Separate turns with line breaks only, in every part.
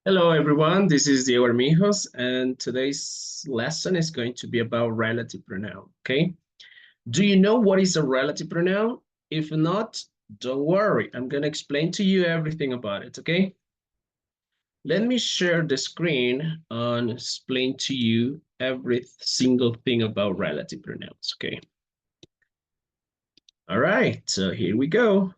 Hello, everyone. This is Diego Armijos, and today's lesson is going to be about relative pronoun, okay? Do you know what is a relative pronoun? If not, don't worry. I'm going to explain to you everything about it, okay? Let me share the screen and explain to you every single thing about relative pronouns, okay? All right, so here we go.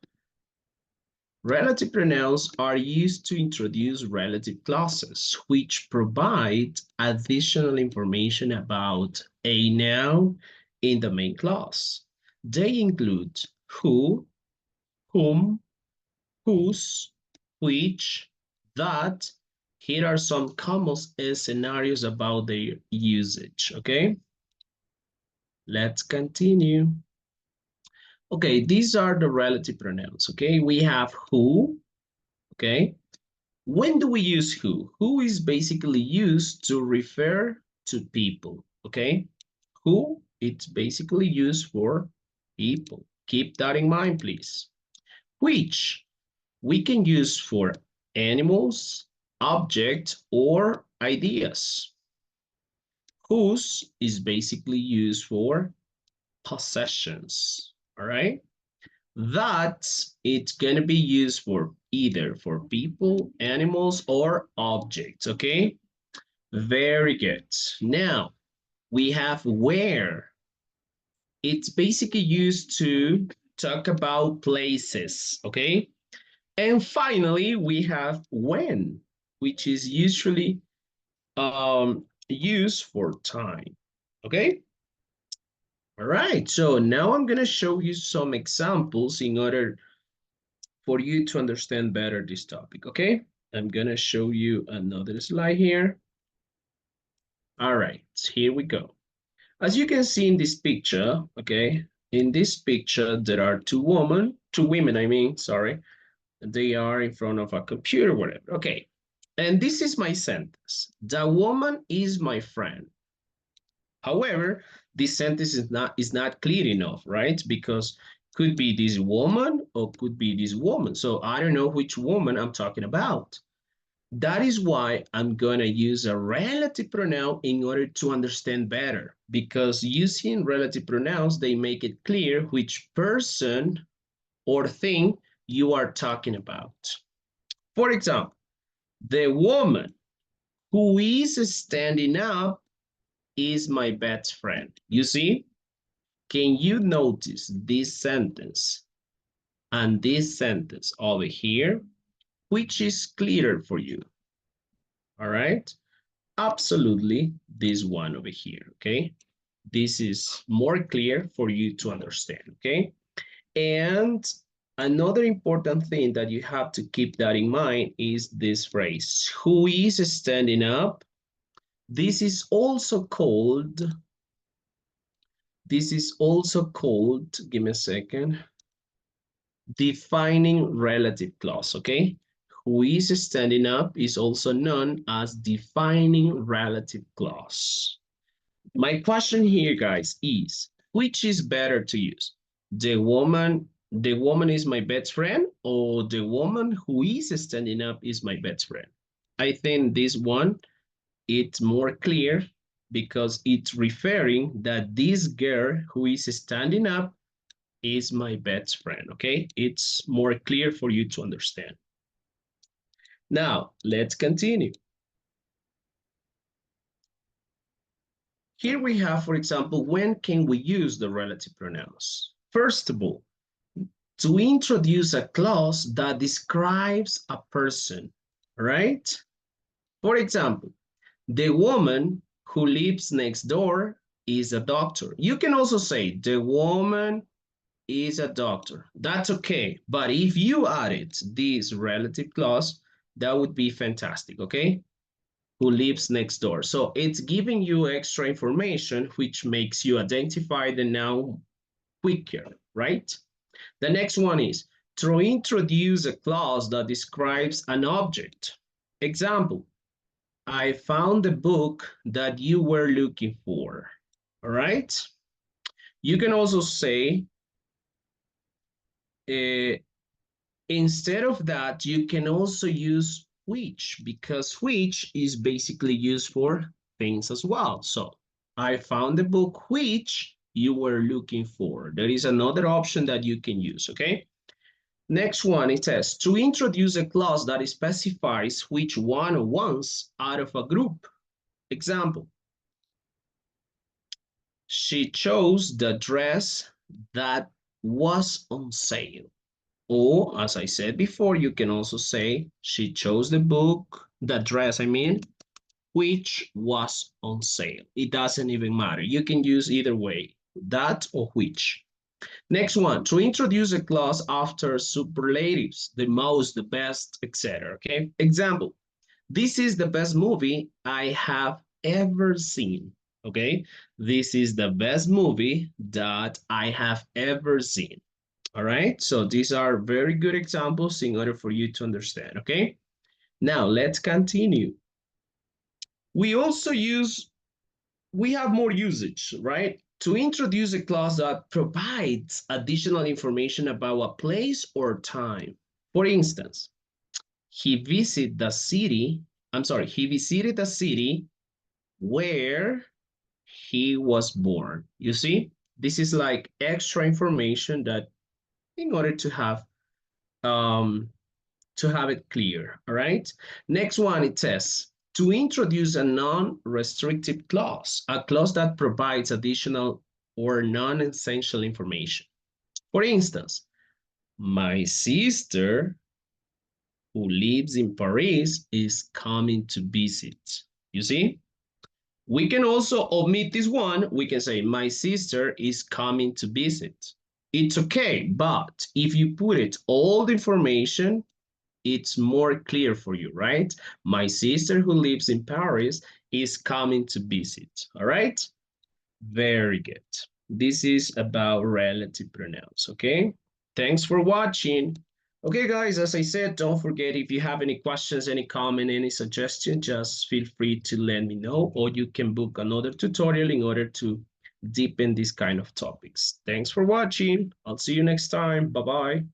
Relative pronouns are used to introduce relative clauses, which provide additional information about a noun in the main clause. They include who, whom, whose, which, that. Here are some common scenarios about their usage, okay? Let's continue. Okay, these are the relative pronouns, okay? We have who, okay? When do we use who? Who is basically used to refer to people, okay? Who, it's basically used for people. Keep that in mind, please. Which, we can use for animals, objects, or ideas. Whose is basically used for possessions, all right? That it's going to be used for either for people, animals, or objects, okay? Very good. Now, we have where. It's basically used to talk about places, okay? And finally, we have when, which is usually used for time, okay? All right, so now I'm going to show you some examples in order for you to understand better this topic, okay? I'm gonna show you another slide here. All right, here we go. As you can see in this picture, okay, in this picture, there are two women, I mean, sorry. They are in front of a computer, whatever, okay. And this is my sentence. The woman is my friend. However, this sentence is not clear enough, right? Because could be this woman or could be this woman. So I don't know which woman I'm talking about. That is why I'm going to use a relative pronoun in order to understand better. Because using relative pronouns, they make it clear which person or thing you are talking about. For example, the woman who is standing up is my best friend. You see? Can you notice this sentence and this sentence over here, which is clearer for you? All right? Absolutely this one over here, okay? This is more clear for you to understand, okay? And another important thing that you have to keep that in mind is this phrase, who is standing up? This is also called, give me a second, defining relative clause, okay? Who is standing up is also known as defining relative clause. My question here, guys, is which is better to use? The woman is my best friend, or the woman who is standing up is my best friend? I think this one, it's more clear because it's referring that this girl who is standing up is my best friend, okay? It's more clear for you to understand. Now, let's continue. Here we have, for example, when can we use the relative pronouns? First of all, to introduce a clause that describes a person, right? For example, the woman who lives next door is a doctor. You can also say the woman is a doctor. That's okay. But if you added this relative clause, that would be fantastic, okay? Who lives next door. So it's giving you extra information, which makes you identify the noun quicker, right? The next one is to introduce a clause that describes an object. Example, I found the book that you were looking for. All right. You can also say, instead of that, you can also use which, because which is basically used for things as well. So I found the book which you were looking for. There is another option that you can use, okay? Next one, it says to introduce a clause that specifies which one wants out of a group. Example, she chose the dress that was on sale. Or, as I said before, you can also say she chose the dress, which was on sale. It doesn't even matter. You can use either way, that or which. Next one, to introduce a clause after superlatives, the most, the best, etc. Okay, example, this is the best movie I have ever seen. Okay, this is the best movie that I have ever seen. All right, so these are very good examples in order for you to understand. Okay, now let's continue. We also use, we have more usage, right? To introduce a clause that provides additional information about a place or time. For instance, he visited the city where he was born. You see, this is like extra information that in order um, to have it clear, all right? Next one, it says, to introduce a non-restrictive clause, a clause that provides additional or non-essential information. For instance, my sister who lives in Paris is coming to visit. You see? We can also omit this one. We can say, my sister is coming to visit. It's okay, but if you put it all the information, it's more clear for you, right? My sister who lives in Paris is coming to visit, all right? Very good. This is about relative pronouns, okay? Thanks for watching. Okay, guys, as I said, don't forget if you have any questions, any comment, any suggestion, just feel free to let me know, or you can book another tutorial in order to deepen these kind of topics. Thanks for watching. I'll see you next time. Bye-bye.